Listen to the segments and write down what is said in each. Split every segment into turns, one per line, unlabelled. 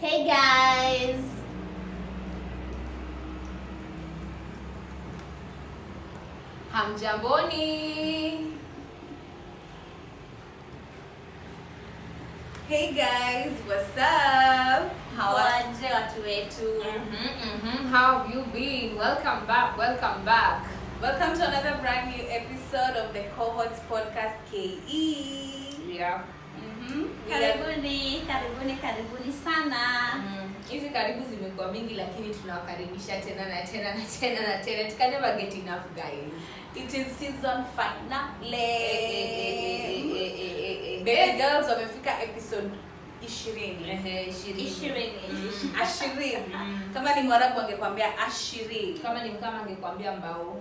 Hey guys!
Hamjamboni!
Hey guys, what's up?
Waje watu wetu.
How have you been? Welcome back.
Welcome to another brand new episode of the Cohorts podcast KE.
Yeah.
Karibuni sana.
Hizi karibu zimekuwa mingi lakini tunawakaribisha tena na tena. You can never get enough, guys.
It is season finale. Baby girls, wamefika episode 20. 20. Kama ni Mwarabu angekwambia 20.
Kama ni Mkama angekwambia mbao.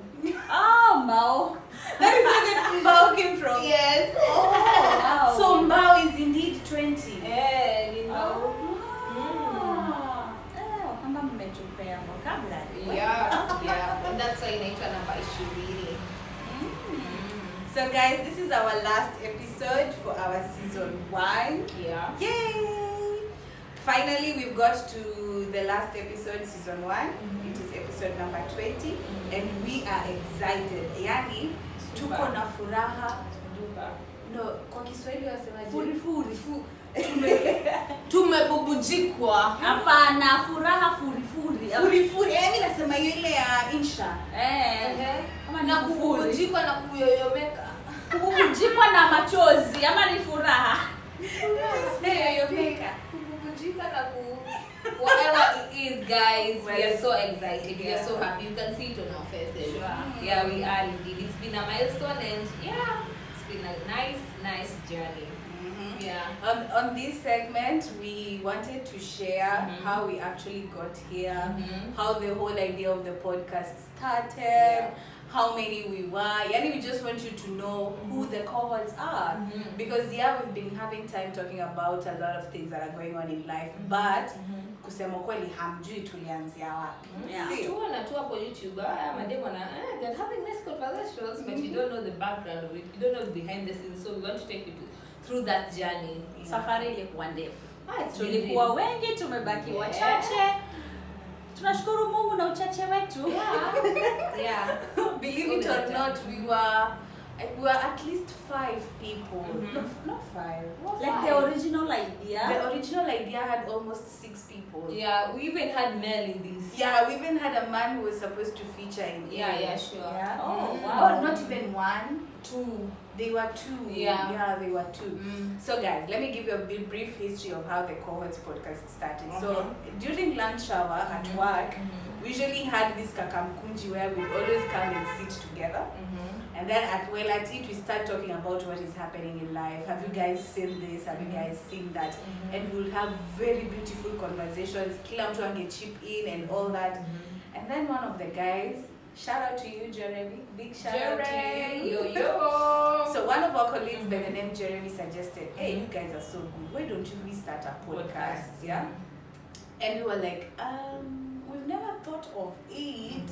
Oh, Mao.
That is where the mbao came from.
Yes.
Oh, wow. So mbao is indeed 20.
Ni mbao.
Kama mmetupea vocabulary.
Yeah. And that's why inaitwa namba 20.
So guys, this is our last episode for our season 1.
Yeah.
Yay! Finally, we've got to the last episode, season 1. It is episode number 20, and we are excited. Yani, tuko na furaha. No, kwa Kiswahili wasemaje?
Furi.
Tumebubujikwa.
Hapana, furaha furi.
Furi. Mimi nasema hiyo ile ya insha.
Kama
Na kububujikwa na kuyoyomeka.
kububujikwa na machozi ama ni furaha.
Yoyomeka.
Kububujika na whatever it is, guys. We are so excited. We are so happy. You can see it on our faces.
Sure.
Yeah, we are indeed. It's been a milestone, and yeah, it's been a nice journey. Yeah.
On this segment, we wanted to share how we actually got here, how the whole idea of the podcast started, how many we were. Yani, we just want you to know who the cohorts are. Because we've been having time talking about a lot of things that are going on in life, but kusema kweli hamjui tulianzia wapi.
See, tuona tu hapo YouTube, madem wana they're having nice conversations, but you don't know the background of it. You don't know behind the scenes, so we want to take you through that journey.
Safari ilikuwa ndefu.
Tulikuwa
wengi, tumebaki wachache. Tunashukuru Mungu na uchache wetu.
Yeah.
Believe it or not, we were at least 5 people. Not 5.
Like the original idea.
The original idea had almost 6 people.
Yeah, we even had Mel in this.
Yeah, we even had a man who was supposed to feature in it.
Yeah, sure.
Yeah.
Oh, wow.
Oh, not even 1, 2. They were 2. Yeah, they were 2. So guys, let me give you a brief history of how the Cohorts podcast started. So during lunch hour at work, we usually had this kakamkunji where we always come and sit together. And then at Welatit, we start talking about what is happening in life. Have you guys seen this? Have you guys seen that? And we'll have very beautiful conversations. Kila mtu ange chip in and all that. And then one of the guys, shout out to you, Jeremy. Big shout out to you.
Yo.
So one of our colleagues by the name Jeremy suggested, hey, you guys are so good. Why don't you start a podcast? Yeah. And we were like, we've never thought of it.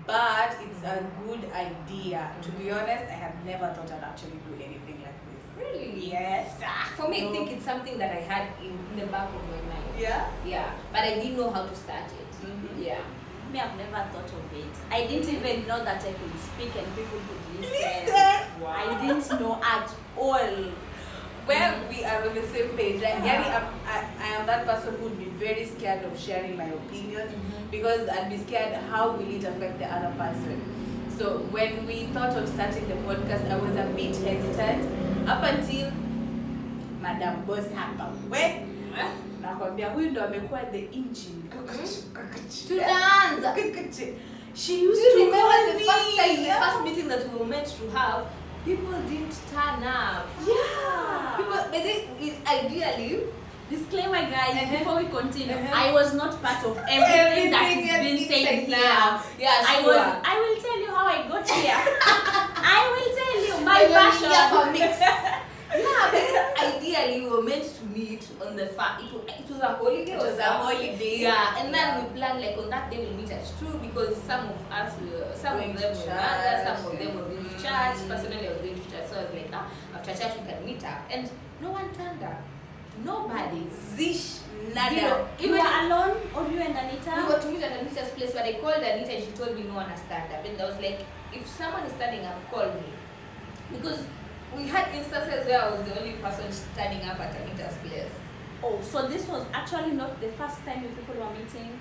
But it's a good idea. To be honest, I have never thought I'd actually do anything like this.
Really?
Yes.
For me, I think it's something that I had in the back of my mind.
Yeah?
Yeah. But I didn't know how to start it. Yeah.
Me, I've never thought of it. I didn't even know that I could speak and people could listen.
Wow.
I didn't know at all.
Well, we are on the same page. Right? I am that person who would be very scared of sharing my opinions because I'd be scared how will it affect the other person. So when we thought of starting the podcast, I was a bit hesitant up until Madam Boss hapa. Nakwambia huyu ndo amekuwa the engine.
Tunaanza.
She used
You
to
remember
call
the first time,
me.
the first meeting that we were meant to have, people didn't turn up.
Yeah.
People, but ideally,
Disclaimer, guys, before we continue, I was not part of everything that is being said here.
Yeah,
I will tell you how I got here. I will tell you my version.
Yeah, but ideally we were meant to meet on the it was a holiday.
It was a holiday.
Yeah, and then we planned like on that day we'll meet at 2 because some of us some of them were mothers, some of them were going to church. Personally I was going to church, so I was like, after church we can meet up, and no one turned up. Nobody.
Zish. Nada.
Zero.
You were alone, or you and Anita?
We were to meet at Anita's place, but I called Anita and she told me no one has stand up. And I was like, if someone is standing up, call me. Because we had instances where I was the only person standing up at Anita's place.
Oh, so this was actually not the first time you people were meeting?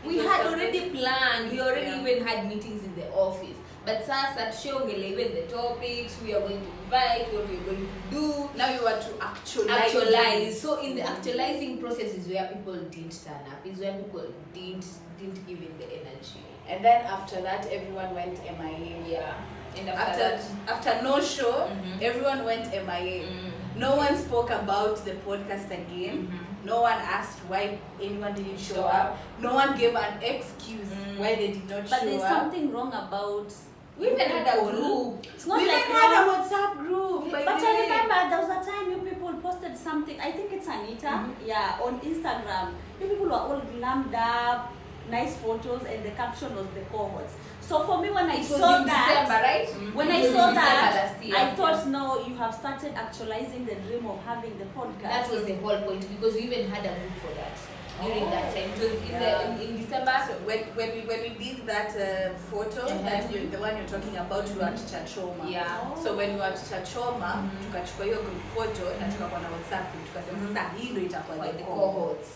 We had already planned. We already even had meetings in the office. But sasa tushongele even the topics we are going to invite, what we are going to do.
Now you want to actualize.
So in the actualizing process is where people didn't turn up. Is where people didn't give in the energy.
And then after that, everyone went MIA.
Yeah. And
after no show, everyone went MIA. No one spoke about the podcast again. No one asked why anyone didn't show up. No one gave an excuse why they did not show up.
But there's something wrong about...
We even had a group.
It's not
we
like
even had a WhatsApp group.
But I remember there was a time you people posted something. I think it's Anita. Yeah, on Instagram. You people were all glammed up, nice photos, and the caption was the cohorts. So for me, when I saw that,
December, right?
When I saw that, I thought, no, you have started actualizing the dream of having the podcast.
That was the whole point, because we even had a group for that during that time. It was in December.
So when we did that photo, that the one you're talking about, we were at Chachoma.
Yeah.
So when we were at Chachoma, tukachukua hiyo group photo na tukakuwa na WhatsApp, tukasema sasa hii ndio itakuwa the cohorts.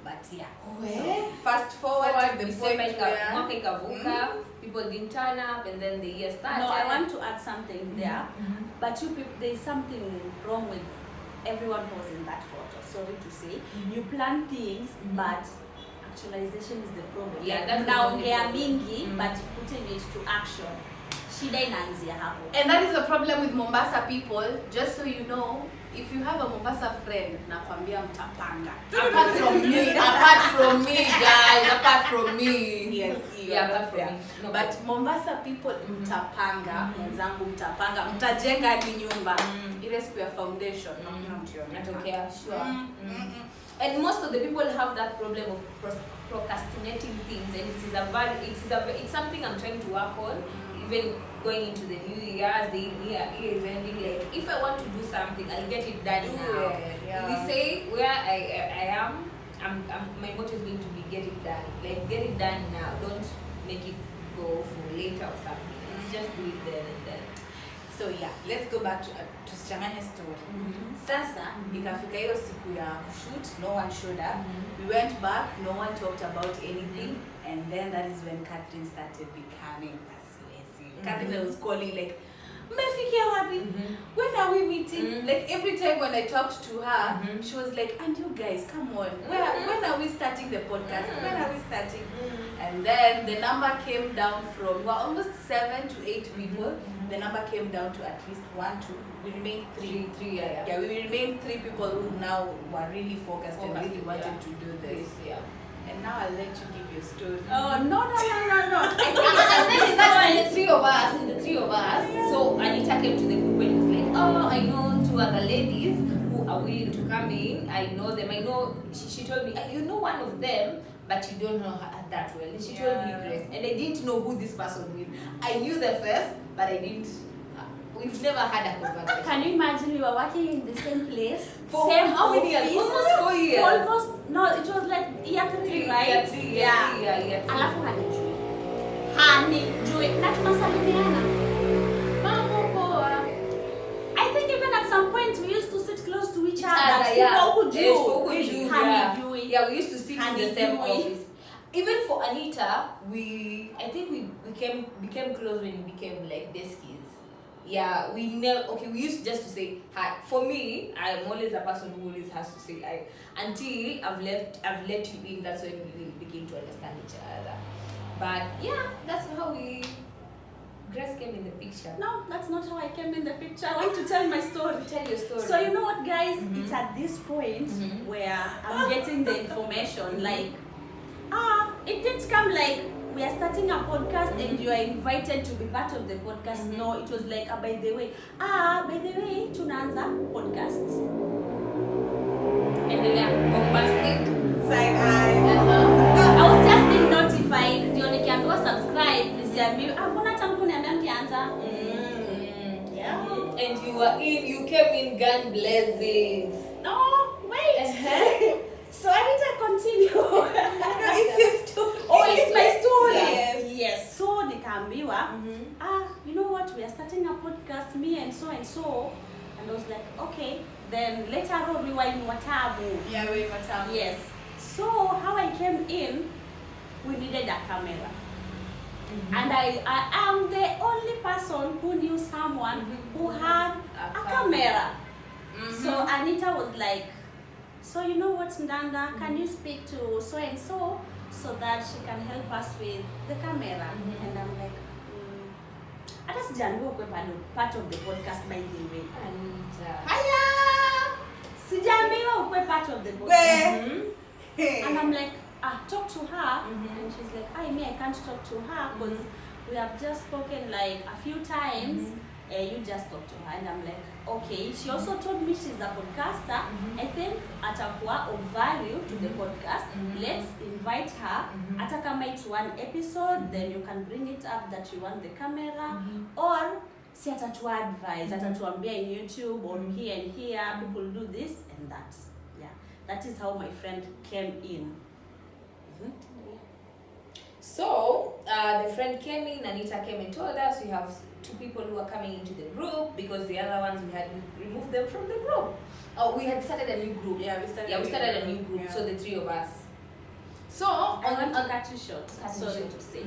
But yeah. So fast forward to the point where
people didn't turn up, and then the year started.
No, I want to add something there. But you people, there is something wrong with everyone who was in that photo. Sorry to say, you plan things, but actualization is the problem.
Yeah,
like, naongea mingi, but putting it to action. Shida inaanzia hapo.
And that is the problem with Mombasa people. Just so you know, if you have a Mombasa friend, nakwambia mtapanga.
Apart from me, guys. Apart from me.
Yes,
apart from me.
No, but Mombasa people mtapanga, mwenzangu mtapanga, mtajenga hadi nyumba. Ile siku ya foundation.
Natokea, sure. And most of the people have that problem of procrastinating things, and it's something I'm trying to work on. Even going into the new year, as the year is ending, like if I want to do something, I'll get it done now. Yeah. We say where I am, my motto is going to be get it done. Like get it done now. Don't make it go for later or something. Let's just do it then and then.
So yeah, let's go back to Changanya story. Sasa ikafika hiyo siku ya kushoot, no one showed up. We went back, no one talked about anything, and then that is when Catherine started becoming Catherine was calling like, Mefikia wapi? When are we meeting? Like every time when I talked to her, she was like, and you guys, come on. When are we starting the podcast? When are we starting? And then the number came down from, we were almost 7 to 8 people. The number came down to at least 1, 2. We remained 3. Yeah, we remained 3 people who now were really focused and really wanted to do this.
Yeah.
And now I'll let you give your story.
Oh, no.
And then that's the 3 of us. So Anita came to the group and was like, oh, I know 2 other ladies who are willing to come in. I know them. I know, she told me, you know one of them, but you don't know her that well. And she told me Grace. And I didn't know who this person was. I knew the first, but I didn't. We've never had a conversation.
Can you imagine we were working in the same place?
For
same
how many years? Almost 4 years.
No, it was like year 3, right?
Year 3. Yeah.
Alafu hanijui. Na tunasalimiana.
Mambo poa.
I think even at some point we used to sit close to each other.
Yeah, we used to sit in the same office. Even for Anita, I think we became close when we became like deskies. Yeah, we used just to say hi. For me, I'm always a person who always has to say hi. Until I've let you in, that's when we really begin to understand each other. But yeah, that's how Grace came in the picture.
No, that's not how I came in the picture. I want to tell my story.
Tell your story.
So you know what, guys? It's at this point where I'm getting the information. Like, it didn't come like we are starting a podcast and you are invited to be part of the podcast. No, it was like, by the way, tunaanza podcast.
And bombastic
side eye.
I was just being notified. Ndio nikiambiwa subscribe, nisiambiwa mbona hata mtu niambia mkianza.
Yeah. And you were were in, you came in gun blazing.
No, wait. So I need to continue.
It's his story.
Oh, it's my story.
Yes.
Yes. So nikaambiwa, you know what? We are starting a podcast, me and so and so. And I was like, okay. Then later on, we were in Watamu.
Yeah, we were Watamu.
Yes. So how I came in, we needed a camera. And I am the only person who knew someone who had a camera. So Anita was like, so you know what, Ndanda, can you speak to so and so that she can help us with the camera? And I'm like, I just didn't know part of the podcast, by the way.
Anita.
Hiya! Sijambiwa ukwe part of the podcast. And I'm like, talk to her. And she's like, I can't talk to her because we have just spoken like a few times. You just talk to her. And I'm like, okay. She also told me she's a podcaster. I think atakuwa of value to the podcast. Let's invite her. Hata kama it's one episode, then you can bring it up that you want the camera. Or si atatuwa advice, atatuambia in YouTube or here and here, people do this and that. Yeah, that is how my friend came in.
So, the friend came in, Anita came and told us we have 2 people who are coming into the group because the other ones we had removed them from the group. Oh, we had started a new group.
Yeah, we started
a new group.
Yeah.
So the 3 of us. So,
I want to cut you short. Sorry to say.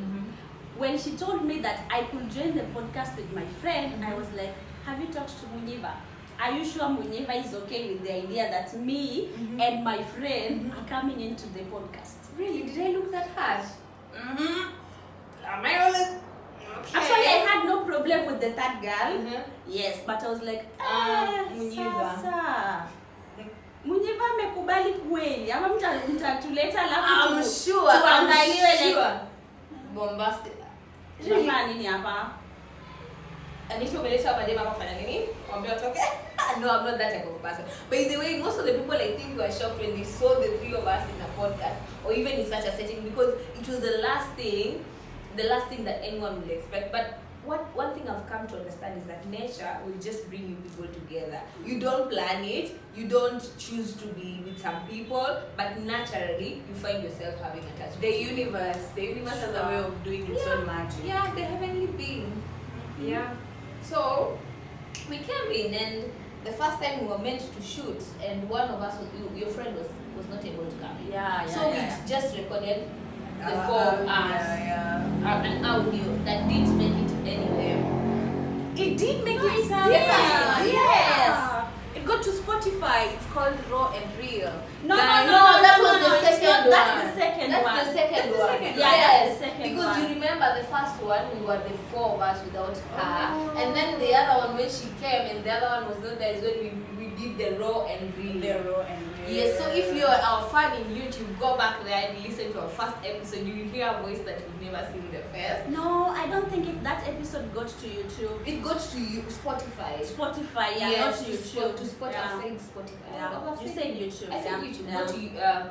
When she told me that I could join the podcast with my friend, I was like, have you talked to Muniva? Are you sure Muniva is okay with the idea that me and my friend are coming into the podcast?
Really? Did I look that harsh?
Am I always... Okay.
Actually, I had no problem with the third girl. Yes, but I was like,
Muniva.
Sasa. Muniva amekubali kweli ama mtatuleta
I'm
alafu
sure.
Bombastic.
Tunafanya nini hapa?
Anita umeleta madema hapa kufanya nini? Waambie watoke? No, I'm not that type of person. By the way, most of the people I think were shocked when they saw the 3 of us in a podcast or even in such a setting because it was the last thing that anyone will expect. But one thing I've come to understand is that nature will just bring you people together. You don't plan it, you don't choose to be with some people, but naturally you find yourself having attachment.
The universe has a way of doing its own magic.
Yeah, the heavenly being. Yeah. So we came in and the first time we were meant to shoot and one of us, your friend was not able to come in. So we just recorded the 4 of us an audio that didn't make it anywhere.
It did make it
Yes.
It got to Spotify. It's called Raw and Real.
No,
that was the second one.
That's the second one.
That's the second one.
Yeah, that's the second
because
one.
you remember the first one, we were the 4 of us without her. And then the other one, when she came and the other one was not there, is when we did the Raw and Real.
The Raw and Real.
Yes, so if you're our fan in YouTube, go back there and listen to our first episode. You'll hear a voice that you've never seen the first.
No, I don't think if that episode got to YouTube.
It got to Spotify.
Spotify, yeah,
Yes,
not YouTube.
To Spotify.
Yeah.
I said Spotify.
Yeah. You said YouTube.
I said YouTube.
Yeah.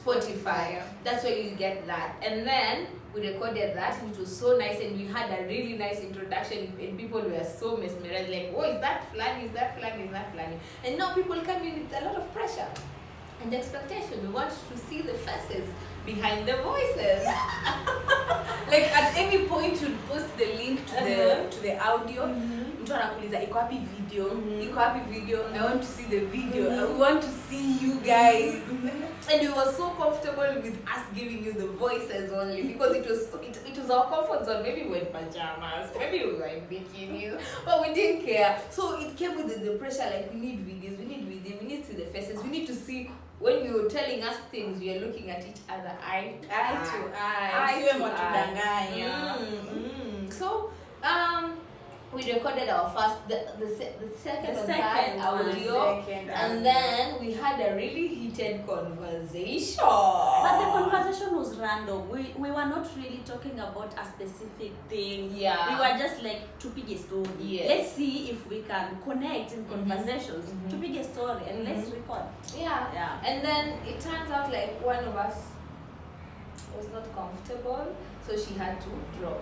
Go to Spotify. That's where you get that. And then we recorded that, which was so nice, and we had a really nice introduction, and people were so mesmerized, like, oh, is that Flani? Is that Flani? Is that Flani? And now people come in with a lot of pressure and expectation. We want to see the faces behind the voices.
Like at any point you post the link to the audio. Mtu anakuuliza iko wapi video? Iko wapi video? I want to see the video. I want to see you guys.
And we were so comfortable with us giving you the voices only because it was our comfort zone. Maybe we were in pajamas, maybe we were in bikinis, but we didn't care. So it came with the pressure, like we need videos, we need to see the faces, we need to see when you're telling us things, we are looking at each other eye to eye. So we recorded our first, the second audio, and then we had a really heated conversation.
But the conversation was random. We were not really talking about a specific thing.
Yeah.
We were just like to pick a story.
Yes.
Let's see if we can connect in conversations to pick a story and let's record.
Yeah. And then it turns out like one of us was not comfortable. so she had to drop.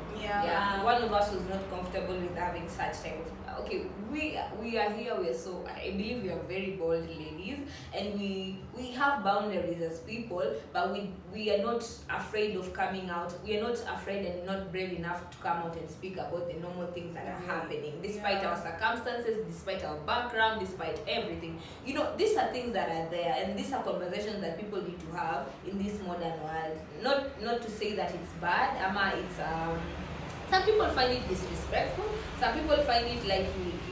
One of us was not comfortable with having such type of okay, we are here, I believe we are very bold ladies, and we have boundaries as people, but we are not afraid of coming out. We are not afraid and not brave enough to come out and speak about the normal things that are happening, despite our circumstances, despite our background, despite everything. You know, these are things that are there, and these are conversations that people need to have in this modern world. Not to say that it's bad, it's some people find it disrespectful, some people find it like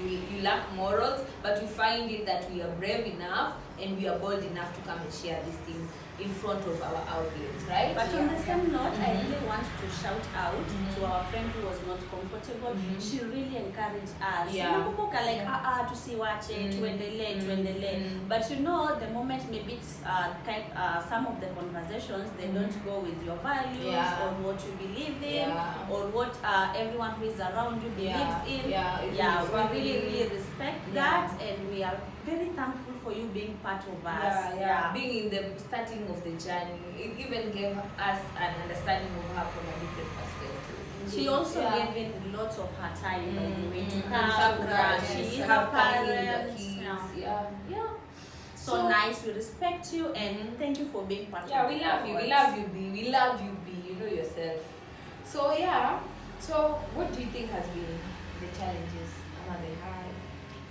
you lack morals, but we find it that we are brave enough and we are bold enough to come and share these things in front of our outlets, right?
But on the same note, I really want to shout out to our friend who was not comfortable. She really encouraged us. Unakumbuka like tusiwache, tuendelee. But you know, the moment maybe some of the conversations they don't go with your values or what you believe in or what everyone who is around you believes in. We really respect that, and we are very thankful for you being part of us.
Being in the starting of the journey, it even gave us an understanding of her from a different perspective.
She also gave in lots of her time, by the way, to
come.
She is a parent. So nice. We respect you and thank you for being part of
we love you. We love you, B. We love you, B. You know yourself. So So what do you think has been the challenges?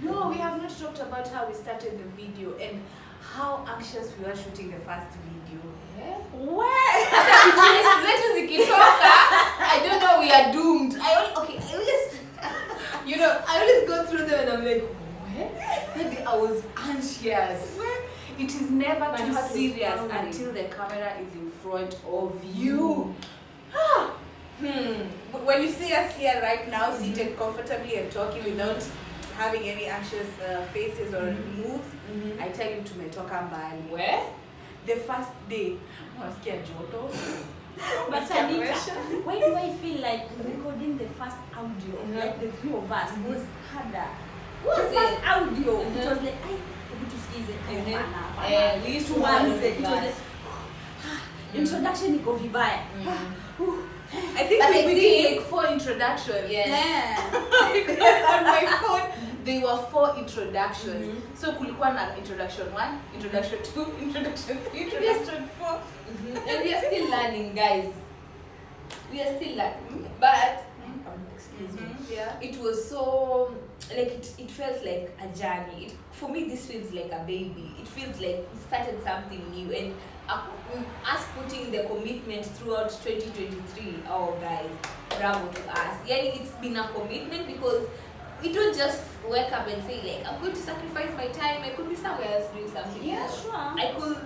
No, we have not talked about how we started the video and how anxious we were shooting the first video.
I don't know, we are doomed. I always go through them and I'm like,
Maybe I was anxious. It is never too serious until the camera is in front of you. When you see us here right now, seated comfortably and talking without having any anxious faces or moves, I tell you tumetoka mbali.
Where?
The first day, unasikia joto.
But Anita, why do I feel like recording the first audio, like the three of us, was harder? The first audio, it was like,
we used to once
it was like, introduction iko vibaya.
I think we did like 4 introductions. Because on my phone there were 4 introductions. So kulikuwa na introduction 1, introduction 2, introduction 3, introduction 4.
And we are still learning, guys. We are still learning. But excuse me. It was so like it felt like a journey. For me, this feels like a baby. It feels like we started something new, and us putting the commitment throughout 2023. Oh, guys, bravo to us. It's been a commitment because we don't just wake up and say like, I'm going to sacrifice my time. I could be somewhere else doing something else.
Sure.
I could.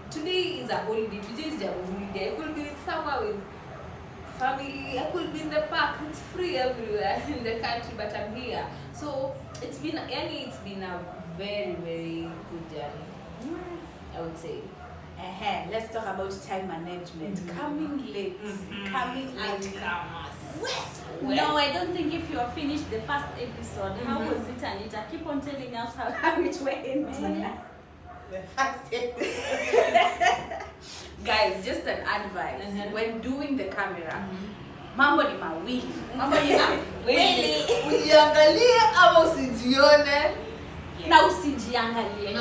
Today is a holiday. Today is a holiday. I could be somewhere with family. I could be in the park. It's free everywhere in the country, but I'm here. So it's been a very, very good journey, I would say.
Let's talk about time management. Coming late. Coming late.
No, I don't think if you have finished the first episode, how was it, Anita? Keep on telling us how it went.
The first episode. Guys, just an advice. When doing the camera, mambo ni mawili.
Ujiangalie ama usijione.
Na usijiangalie.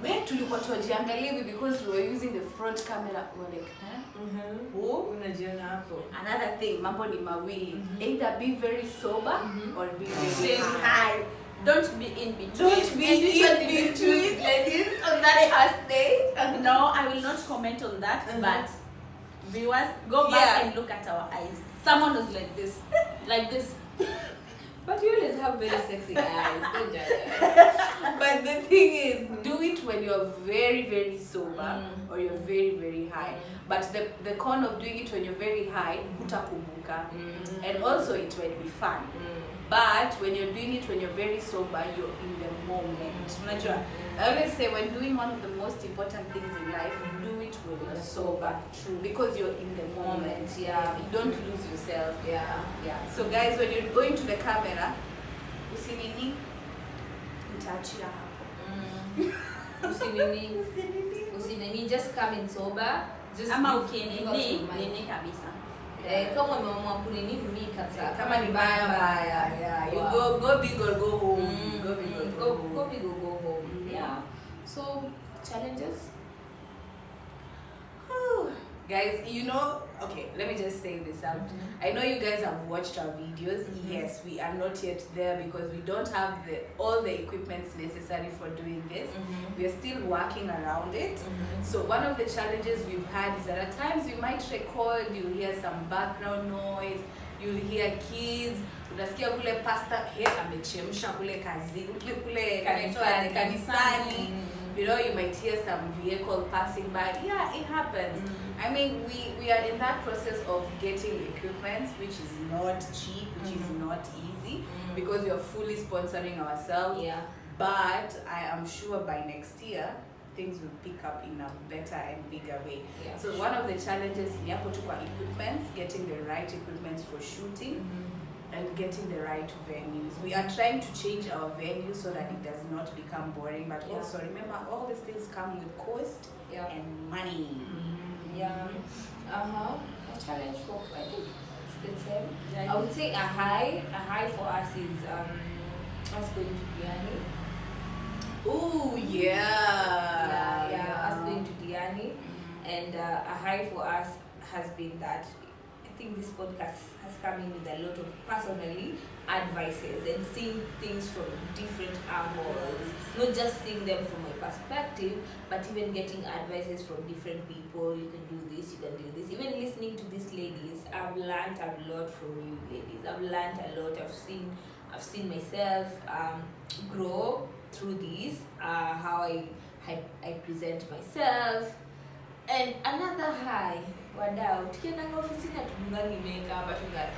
Where tulikuwa tujiangalie because we were using the front camera. We were like,
Unajiona hapo.
Another thing, mambo ni mawili. Either be very sober or be very
high. Don't be in between.
Don't be in between, ladies, on that first day.
No, I will not comment on that, but viewers, go back and look at our eyes. Someone was like this. Like this.
But you always have very sexy eyes. Don't judge.
But the thing is, do it when you're very, very sober or you're very, very high. But the con of doing it when you're very high, hutakumbuka. And also it will be fun. But when you're doing it when you're very sober, you're in the moment. I always say when doing one of the most important things in life, do it when you're sober.
True.
Because you're in the moment. You don't lose yourself. So guys, when you're going to the camera, usinini, utaachia hapo.
Usinini, just come in sober. just
ama
give out
ukienene
your mind.
nene kabisa.
Kama umeamua kunini mimi kabisa.
Kama ni mbaya, yeah. You go big or go home. Go big or go home.
Go big or go home. Yeah. So challenges.
Guys, okay, let me just say this out. I know you guys have watched our videos. Yes, we are not yet there because we don't have all the equipments necessary for doing this. We are still working around it. So one of the challenges we've had is that at times we might record, you'll hear some background noise, you'll hear kids, unasikia kule pastor amechemsha kule kule kanisani. You might hear some vehicle passing by. Yeah, it happens. I mean, we are in that process of getting equipment, which is not cheap, which is not easy, because we are fully sponsoring ourselves.
Yeah.
But I am sure by next year, things will pick up in a better and bigger way.
Yeah,
so one of the challenges is equipment, getting the right equipment for shooting. And getting the right venues. We are trying to change our venue so that it does not become boring. But also remember, all these things come with cost and money.
Yeah. A challenge for, I think it's the same. I would say a high for us is us going to Diani.
Oh yeah.
Yeah. Us going to Diani, and a high for us has been that. I think this podcast has come in with a lot of personally advices and seeing things from different angles, not just seeing them from my perspective, but even getting advices from different people. You can do this, you can do this. Even listening to these ladies, I've learned a lot from you ladies. I've learned a lot. I've seen myself grow through this, how I present myself. And another high, wadau, tukienda ofisini atudungangi makeup,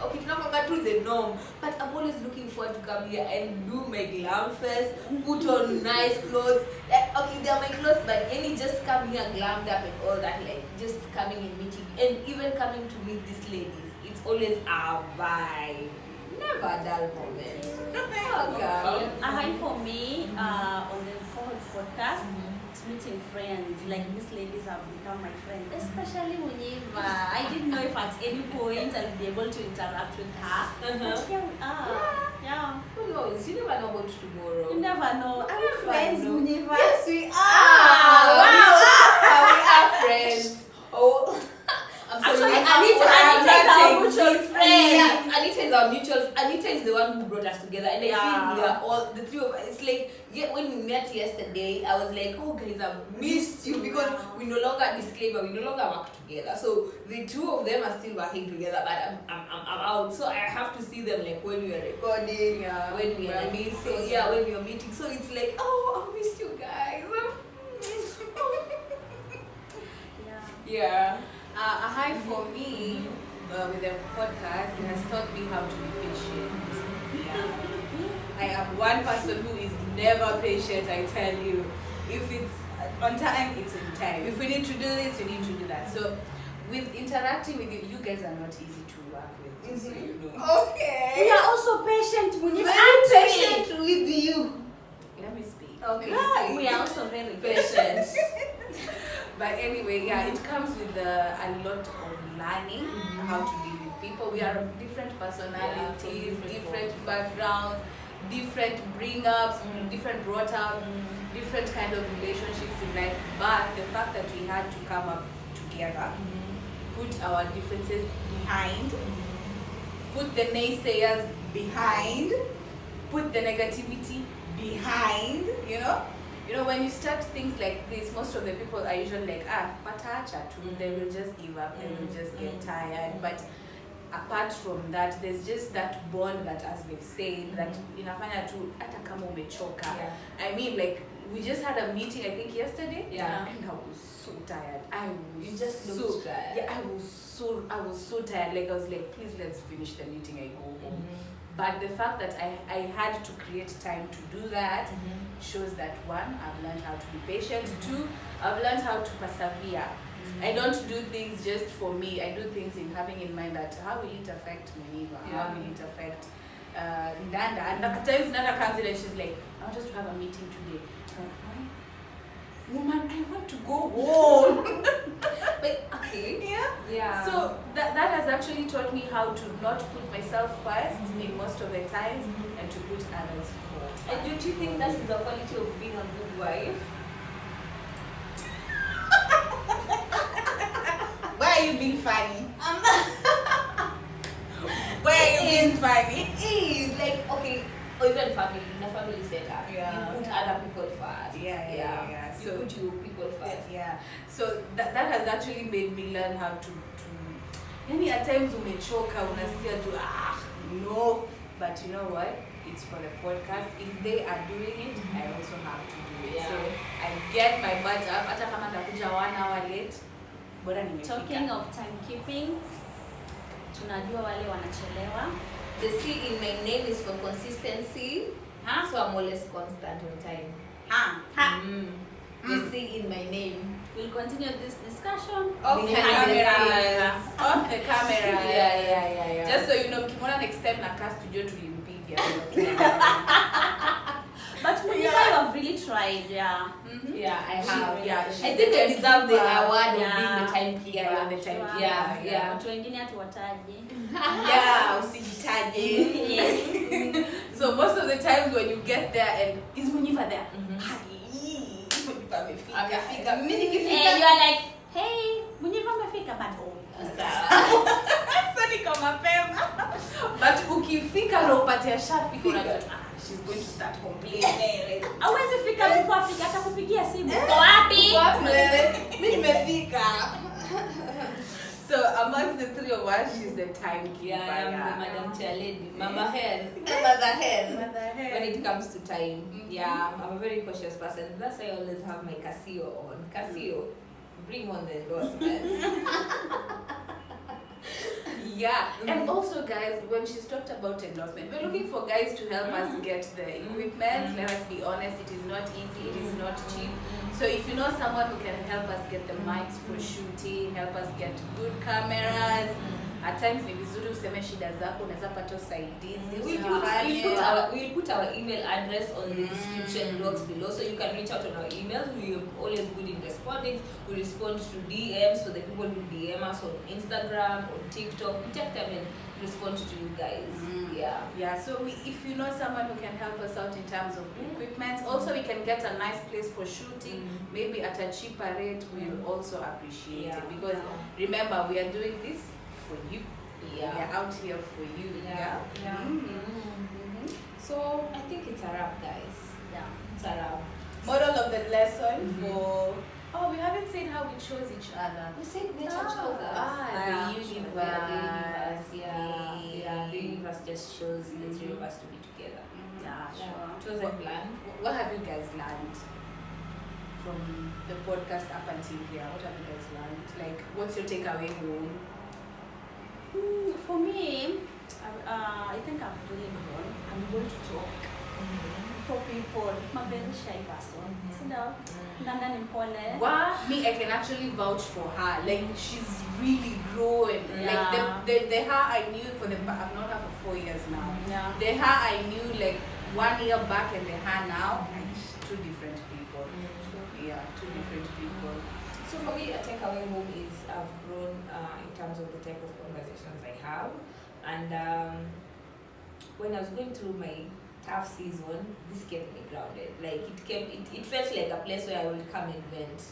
okay, tunakwanga to the norm, but I'm always looking forward to come here and do my glam fest, put on nice clothes. Okay, they are my clothes, but any just come here glammed up and all that, like just coming and meeting, and even coming to meet these ladies, it's always a vibe. Never a dull moment. Okay.
A high for me on the Cohorts podcast. Meeting friends, like these ladies have become my friends, especially whenever I didn't know if at any point I'll be able to interact with her. But here we are. Yeah.
Who knows? You never know about tomorrow.
You never know. Are we friends, whenever?
Yes, we are.
We are friends. Oh.
Actually, Anita is our mutual friend.
Yeah, Anita is our mutual. Anita is the one who brought us together, and I feel we are all the three of us. It's like when we met yesterday, I was like, "Oh, guys, I've missed you," because we no longer we no longer work together. So the two of them are still working together, but I'm out. So I have to see them like when we are recording, when we are meeting. So when we are meeting. So it's like, oh, I missed you guys.
Yeah. A high for me with the podcast, it has taught me how to be patient. Yeah. I am one person who is never patient, I tell you. If it's on time, it's on time. If we need to do this, we need to do that. So with interacting with you guys are not easy to work with, just so you know.
Okay.
We are also patient when you
are patient with you.
Let me speak.
Okay.
We are also very patient.
But anyway, it comes with a lot of learning how to deal with people. We are different personalities, different backgrounds, different bring-ups, different brought-up, different kind of relationships in life. But the fact that we had to come up together, put our differences behind, put the naysayers behind, put the negativity behind, when you start things like this, most of the people are usually like, patacha too. They will just give up, they will just get tired. But apart from that, there's just that bond that, as we've said, that inafanya tu hata kama umechoka. I mean, like, we just had a meeting, I think yesterday, and I was so tired.
You just looked tired.
Yeah, I was so tired. Like, I was like, please, let's finish the meeting, I go home. But the fact that I had to create time to do that shows that, one, I've learned how to be patient. Two, I've learned how to persevere. I don't do things just for me. I do things in having in mind that how will it affect Meniva? How will it affect Nanda? And at times Nanda comes in and she's like, I want us to have a meeting today. I'm like, why? woman, I want to go home.
But okay. Yeah.
So that has actually taught me how to not put myself first in most of the times and to put others first.
And don't you think that is the quality of being a good wife?
Why are you being funny? Why are you being funny?
It is like, okay, or even family, in a family setup,
Yeah.
you put other people first.
Yeah.
You put your people first.
Yeah. So that has actually made me learn how to yani at times umechoka unasikia tu no, but you know what, it's for the podcast. If they are doing it, I also have to do it.
Yeah.
So I get my butt up hata kama nitakuja 1 hour late, bora nimefika.
Talking of timekeeping, tunajua wale wanachelewa.
The C in my name is for consistency.
Huh?
So I'm always constant on time. The C in my name.
We'll continue this discussion
Off the camera. Off the camera.
Yeah.
Just so you know, mkimwona next time na cast studio tulimpiga.
But Monica, you have really tried, yeah.
Yeah, I have.
Yeah,
I think I deserve the award of being the timekeeper.
Yeah, the timekeeper.
Yeah.
Watu wengine hatuwataji.
Yeah, usijitaje.
Yes.
So most of the times when you get there and is Munifa there?
Amefika. Mimi
And
nikifika.
you are like, hey, Munyiva amefika bado.
So niko mapema. But ukifika na upate ashafika unajua she's going to start complaining.
Hawezi fika before afika hata kupigia simu. Uko wapi?
Mimi nimefika. So amongst the three of us, she's the timekeeper.
Yeah, I'm the Madam Chair Lady. Mama Hen.
Mother hen.
When it comes to time. Yeah, I'm a very cautious person. That's why I always have my Casio on. Casio, bring on the endorsements.
Yeah, and also guys, when she's talked about endorsement, we're looking for guys to help us get the equipment. Let us be honest, it is not easy, it is not cheap. So if you know someone who can help us get the mics for shooting, help us get good cameras, at times ni vizuri useme shida zako, unaweza pata usaidizi.
We'll put our email address on the description box below, so you can reach out on our emails. We are always good in responding. We respond to DMs for the people who DM us on Instagram, on TikTok. We take time and respond to you guys. Yeah.
So if you know someone who can help us out in terms of equipment, also we can get a nice place for shooting, maybe at a cheaper rate, we'll also appreciate it. Because remember, we are doing this for you. We are out here for you.
So I think it's a wrap, guys.
Yeah.
It's a wrap.
Moral of the lesson for we haven't said how we chose each other.
We said nature chose us.
The universe.
Yeah. The universe just chose the three of us to be together.
Yeah, sure.
It wasn't planned.
What have you guys learned from the podcast up until here? What have you guys learned? Like, what's your takeaway home?
For me, I think I've really grown. I'm going to talk for people. I'm a very shy person. Sit down. Ndanga ni mpole.
Me, I can actually vouch for her. Like, she's really grown. Like, the her I knew I've known her for 4 years now.
Yeah.
The her I knew like 1 year back and the her now, two different people. Yeah, two different people.
So for me, a takeaway home is I've grown in terms of the type of conversations I have. And when I was going through my tough season, this kept me grounded. Like it felt like a place where I would come and vent.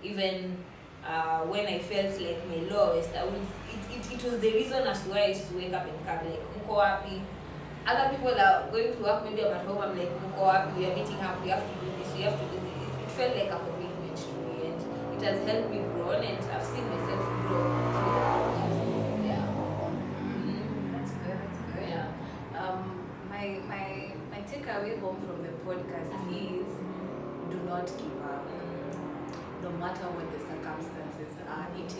Even when I felt like my lowest, it was the reason as to why I used to wake up and come like, Mko wapi? Other people are going to work, maybe I'm at home, I'm like, Mko wapi? We are meeting up, we have to do this, we have to do this. It felt like a commitment to me, and it has helped me grow, and I've seen myself grow.
That's good.
Yeah.
My takeaway home from the podcast is do not give up. No matter what the circumstances are, it's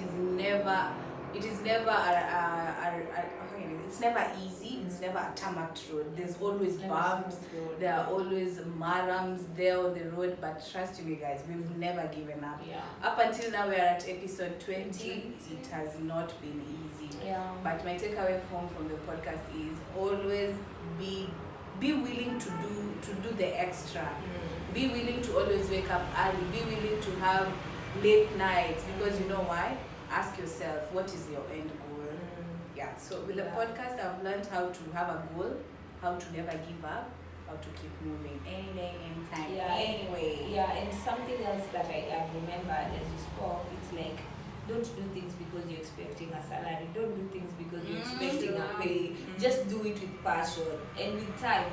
never easy. It's never a tarmac road. There's always bumps. There are always marams there on the road. But trust me, guys, we've never given up.
Yeah.
Up until now, we're at episode 20. It has not been easy.
Yeah.
But my takeaway home from the podcast is always be willing to do the extra. Be willing to always wake up early. Be willing to have late nights, because you know why? Ask yourself, what is your end goal? Yeah. So with the podcast, I've learned how to have a goal, how to never give up, how to keep moving any day, anytime, anyway.
Yeah, and something else that I remembered as you spoke, it's like, don't do things because you're expecting a salary. Don't do things because you're expecting a pay. Just do it with passion, and with time,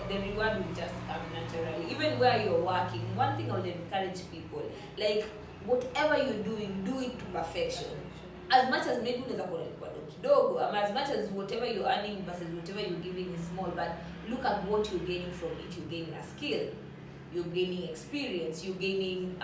the reward will just come naturally. Even where you're working, one thing I would encourage people, like whatever you're doing, do it to perfection. As much as maybe unaweza kuwa kidogo, as much as whatever you're earning versus whatever you're giving is small, but look at what you're gaining from it. You're gaining a skill, you're gaining experience, you're gaining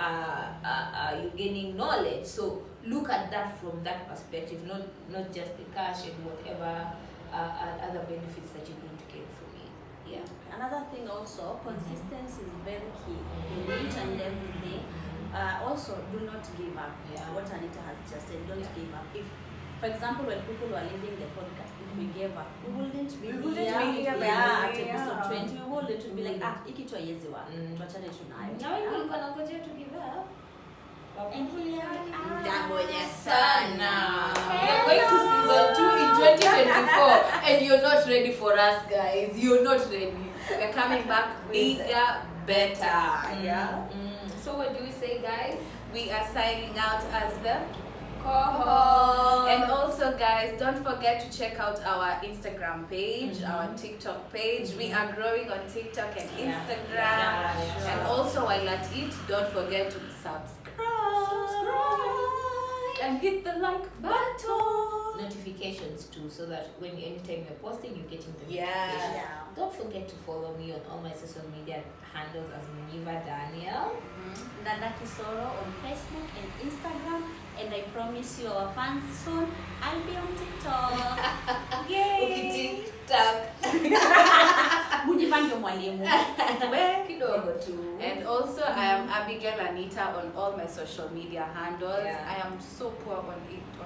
knowledge. So look at that from that perspective, not just the cash and whatever other benefits that you're going to get from it. Yeah.
Another thing also, consistency is very key in each and everything. Also, do not give up. What Anita has just said, don't give up. If, for example, when people were leaving the podcast, if we gave up, we wouldn't be here at episode 20. We wouldn't be like, iki tu haiwezi wa, tuachane tunayo.
Na wewe ulikuwa unangojea to give up.
Ngoja sana.
We're going to season 2 in 2024 and you're not ready for us, guys. You're not ready.
We're coming back bigger, better. Yeah.
So what do we say, guys?
We are signing out as the
Cohorts.
And also, guys, don't forget to check out our Instagram page, our TikTok page. We are growing on TikTok and Instagram. And also, while at it, don't forget to subscribe and hit the like button.
Notifications too, so that when anytime you're posting, you're getting the notifications. Don't forget to follow me on all my social media handles as Muniva Daniel.
Dada Kisoro on Facebook and Instagram, and I promise you our fans soon, I'll be on TikTok.
Yay! TikTok.
Muniva ndio mwalimu.
Kidogo tu.
And also, I am Abigail Anita on all my social media handles. I am so poor on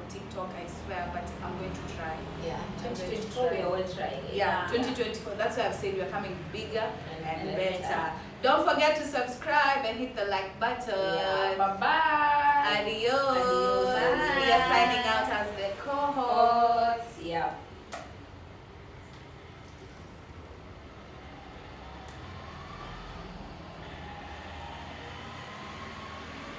TikTok, I swear, but I'm going to try.
2024 we are all trying.
2024. That's why I've said we're coming bigger and better. Don't forget to subscribe and hit the like button.
Bye-bye.
Adios.
Adios.
We are signing out as the Cohorts.